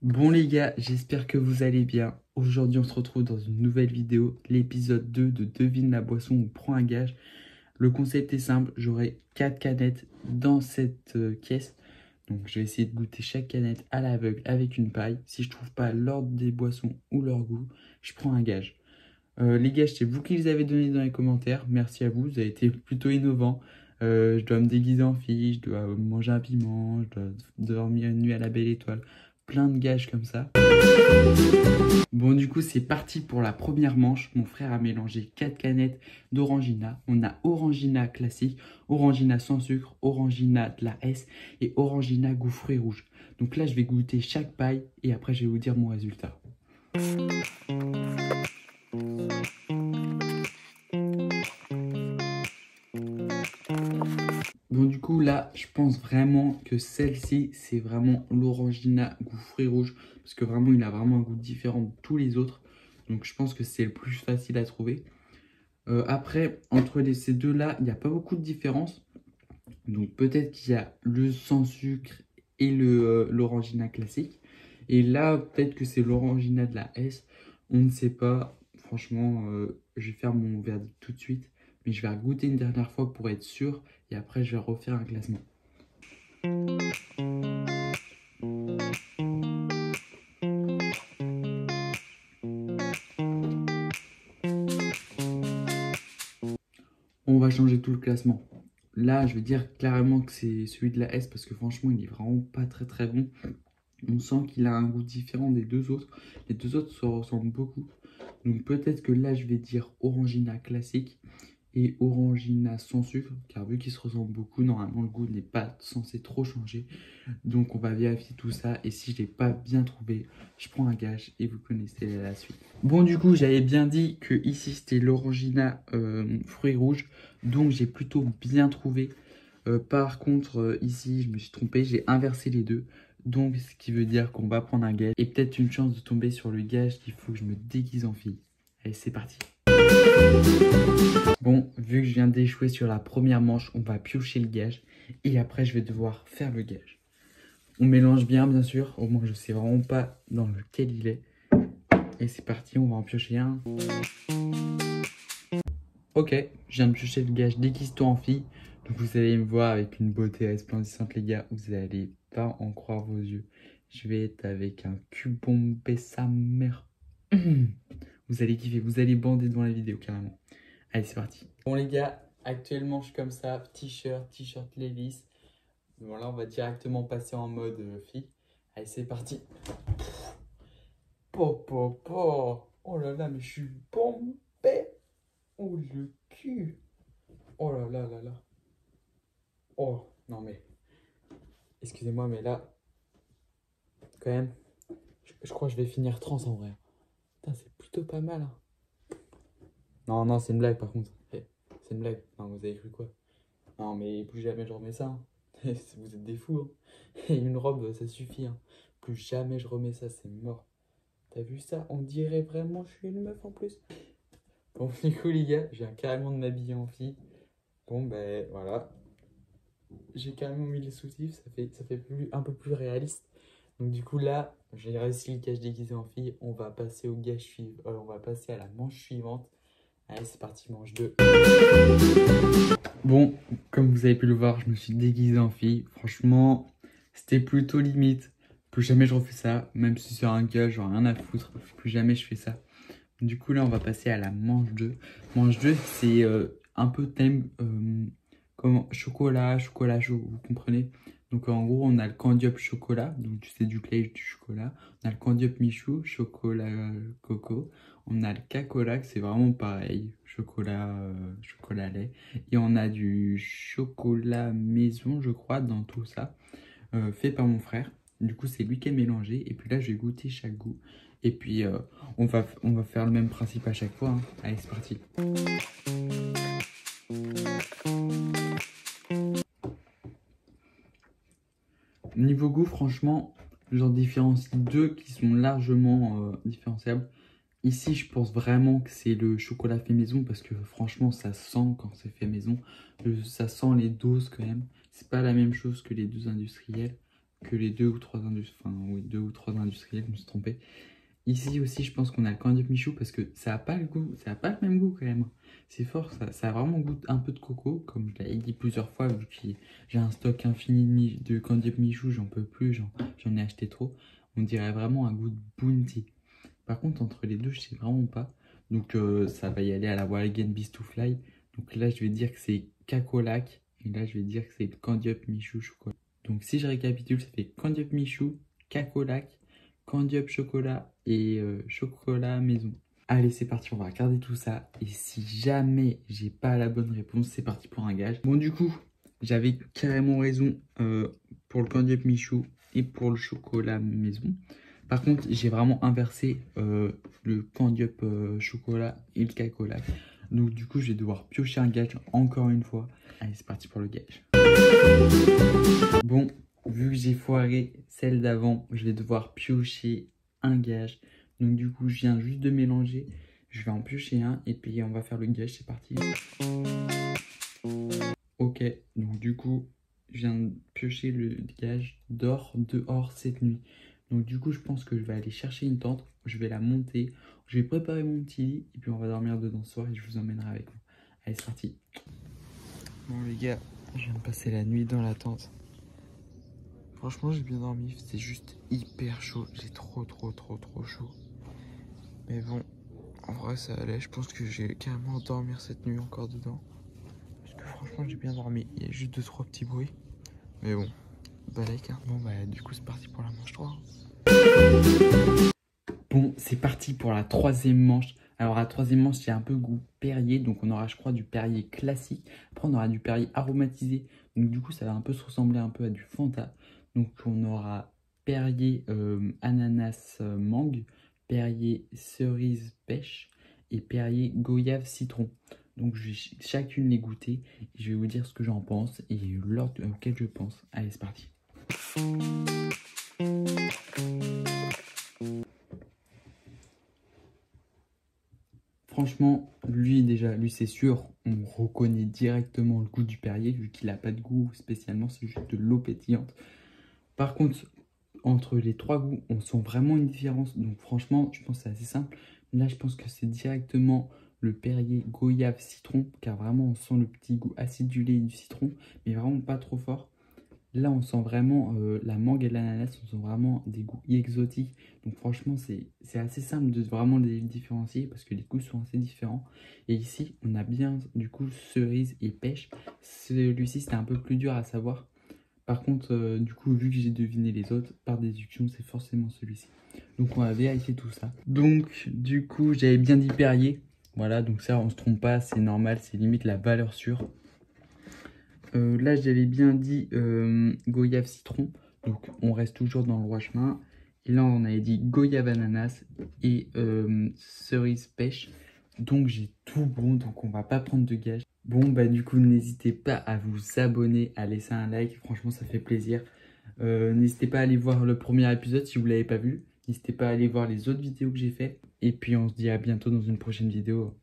Bon les gars, j'espère que vous allez bien. Aujourd'hui on se retrouve dans une nouvelle vidéo, l'épisode 2 de Devine la boisson ou prends un gage. Le concept est simple, j'aurai 4 canettes dans cette caisse. Donc je vais essayer de goûter chaque canette à l'aveugle avec une paille. Si je trouve pas l'ordre des boissons ou leur goût, je prends un gage. Les gages, c'est vous qui les avez donnés dans les commentaires. Merci à vous, vous avez été plutôt innovants. Je dois me déguiser en fille, je dois manger un piment, je dois dormir une nuit à la belle étoile. Plein de gages comme ça. Bon, du coup, c'est parti pour la première manche. Mon frère a mélangé 4 canettes d'Orangina. On a Orangina classique, Orangina sans sucre, Orangina de la S et Orangina goût fruits rouges. Donc là, je vais goûter chaque paille et après, je vais vous dire mon résultat. Bon, du coup, là, je pense vraiment que celle-ci, c'est vraiment l'Orangina goût fruits rouges. Parce que vraiment, il a vraiment un goût différent de tous les autres. Donc, je pense que c'est le plus facile à trouver. Après, entre ces deux-là, il n'y a pas beaucoup de différence. Donc, peut-être qu'il y a le sans sucre et l'Orangina classique. Et là, peut-être que c'est l'Orangina de la S. On ne sait pas. Franchement, je vais faire mon verdict tout de suite. Mais je vais goûter une dernière fois pour être sûr. Et après, je vais refaire un classement. On va changer tout le classement. Là, je vais dire clairement que c'est celui de la S parce que franchement, il est vraiment pas très bon. On sent qu'il a un goût différent des deux autres. Les deux autres se ressemblent beaucoup. Donc peut-être que là, je vais dire Orangina classique et Orangina sans sucre. Car vu qu'ils se ressemblent beaucoup, normalement, le goût n'est pas censé trop changer. Donc on va vérifier tout ça. Et si je n'ai pas bien trouvé, je prends un gage et vous connaissez la suite. Bon, du coup, j'avais bien dit que ici, c'était l'Orangina fruits rouges. Donc j'ai plutôt bien trouvé. Par contre, ici, je me suis trompé. J'ai inversé les deux. Donc, ce qui veut dire qu'on va prendre un gage. Et peut-être une chance de tomber sur le gage qu'il faut que je me déguise en fille. Allez, c'est parti. Bon, vu que je viens d'échouer sur la première manche, on va piocher le gage. Et après, je vais devoir faire le gage. On mélange bien sûr. Au moins, je sais vraiment pas dans lequel il est. Et c'est parti, on va en piocher un. Ok, je viens de piocher le gage déguise-toi en fille. Donc vous allez me voir avec une beauté resplendissante les gars. Vous allez pas en croire vos yeux. Je vais être avec un cubombé sa mère. Vous allez kiffer, vous allez bander devant la vidéo carrément. Allez, c'est parti. Bon les gars, actuellement je suis comme ça, t-shirt Levi's. Bon là on va directement passer en mode fille. Allez, c'est parti. Oh là là, mais je suis bombé. Oh le cul. Oh là là là là. Oh non mais, excusez-moi mais là, quand même, je crois que je vais finir trans en vrai. Putain, c'est plutôt pas mal. Hein. Non, non, c'est une blague par contre. C'est une blague. Non, vous avez cru quoi? Non, mais plus jamais je remets ça. Hein. Vous êtes des fous. Hein. Et une robe, ça suffit. Hein. Plus jamais je remets ça, c'est mort. T'as vu ça? On dirait vraiment que je suis une meuf en plus. Bon, du coup, les gars, je viens carrément de m'habiller en fille. Bon, ben voilà. J'ai carrément mis les soutifs, ça fait un peu plus réaliste. Donc du coup là, j'ai réussi le gage déguisé en fille. On va passer au gage suivant. On va passer à la manche suivante. Allez, c'est parti, manche 2. Bon, comme vous avez pu le voir, je me suis déguisé en fille. Franchement, c'était plutôt limite. Plus jamais je refais ça. Même si c'est un gage, j'en ai rien à foutre. Plus jamais je fais ça. Du coup là, on va passer à la manche 2. Manche 2, c'est un peu thème comment, chocolat chaud, vous comprenez? Donc en gros, on a le candy-up chocolat, donc c'est du glaze du chocolat. On a le candy-up michou, chocolat coco. On a le cacolac, c'est vraiment pareil, chocolat lait. Et on a du chocolat maison, je crois, dans tout ça, fait par mon frère. Du coup, c'est lui qui a mélangé. Et puis là, je vais goûter chaque goût. Et puis, on va faire le même principe à chaque fois. Hein. Allez, c'est parti. Niveau goût, franchement, j'en différencie deux qui sont largement différenciables. Ici, je pense vraiment que c'est le chocolat fait maison parce que franchement, ça sent quand c'est fait maison. Ça sent les doses quand même. C'est pas la même chose que les deux industriels. que les 2 ou 3 industriels. Enfin, oui, 2 ou 3 industriels, je me suis trompé. Ici aussi, je pense qu'on a le Candy Up Michou parce que ça n'a pas le goût, ça n'a pas le même goût quand même. C'est fort, ça a vraiment goût un peu de coco, comme je l'avais dit plusieurs fois, vu que j'ai un stock infini de Candy Up Michou, j'en peux plus, j'en ai acheté trop. On dirait vraiment un goût de Bounty. Par contre, entre les deux, je sais vraiment pas. Donc, ça va y aller à la Wild Again Beast to Fly. Donc là, je vais dire que c'est Cacolac. Et là, je vais dire que c'est Candy Up Michou chocolat. Donc, si je récapitule, ça fait Candy Up Michou, Cacolac, Candy Up chocolat et chocolat maison. Allez, c'est parti, on va regarder tout ça. Et si jamais j'ai pas la bonne réponse, c'est parti pour un gage. Bon, du coup, j'avais carrément raison pour le Candy Up Michou et pour le chocolat maison. Par contre, j'ai vraiment inversé le Candy Up chocolat et le Cacolac. Donc du coup, je vais devoir piocher un gage encore une fois. Allez, c'est parti pour le gage. Bon, vu que j'ai foiré celle d'avant, je vais devoir piocher un gage. Donc du coup, je viens juste de mélanger. Je vais en piocher un et puis on va faire le gage. C'est parti. Ok, donc du coup, je viens de piocher le gage d'or dehors cette nuit. Donc du coup, je pense que je vais aller chercher une tente. Je vais la monter. Je vais préparer mon petit lit et puis on va dormir dedans ce soir et je vous emmènerai avec moi. Allez, c'est parti. Bon les gars, je viens de passer la nuit dans la tente. Franchement, j'ai bien dormi. C'est juste hyper chaud. J'ai trop chaud. Mais bon, en vrai, ça allait. Je pense que j'ai carrément dormir cette nuit encore dedans. Parce que franchement, j'ai bien dormi. Il y a juste 2-3 petits bruits. Mais bon, balèque, hein. Bon, bah, du coup, c'est parti pour la manche 3. Bon, c'est parti pour la troisième manche. Alors, la troisième manche, c'est un peu goût Perrier. Donc, on aura, je crois, du Perrier classique. Après, on aura du Perrier aromatisé. Donc, du coup, ça va un peu se ressembler un peu à du Fanta. Donc, on aura Perrier ananas mangue, Perrier cerise pêche et Perrier goyave citron. Donc, je vais chacune les goûter et je vais vous dire ce que j'en pense et l'ordre auquel je pense. Allez, c'est parti. Franchement, lui c'est sûr, on reconnaît directement le goût du Perrier, vu qu'il n'a pas de goût spécialement, c'est juste de l'eau pétillante. Par contre, entre les trois goûts, on sent vraiment une différence. Donc franchement, je pense que c'est assez simple. Là, je pense que c'est directement le Perrier goyave citron, car vraiment, on sent le petit goût acidulé du citron, mais vraiment pas trop fort. Là, on sent vraiment la mangue et l'ananas, on sent vraiment des goûts exotiques. Donc franchement, c'est assez simple de vraiment les différencier parce que les goûts sont assez différents. Et ici, on a bien du coup cerise et pêche. Celui-ci, c'était un peu plus dur à savoir. Par contre, du coup, vu que j'ai deviné les autres, par déduction, c'est forcément celui-ci. Donc on va vérifier tout ça. Donc du coup, j'avais bien dit Perrier. Voilà, donc ça, on se trompe pas, c'est normal, c'est limite la valeur sûre. Là, j'avais bien dit goyave citron. Donc, on reste toujours dans le droit chemin. Et là, on avait dit goyave ananas et cerise pêche. Donc, j'ai tout bon. Donc, on va pas prendre de gage. Bon, bah, du coup, n'hésitez pas à vous abonner, à laisser un like. Franchement, ça fait plaisir. N'hésitez pas à aller voir le premier épisode si vous ne l'avez pas vu. N'hésitez pas à aller voir les autres vidéos que j'ai fait. Et puis, on se dit à bientôt dans une prochaine vidéo.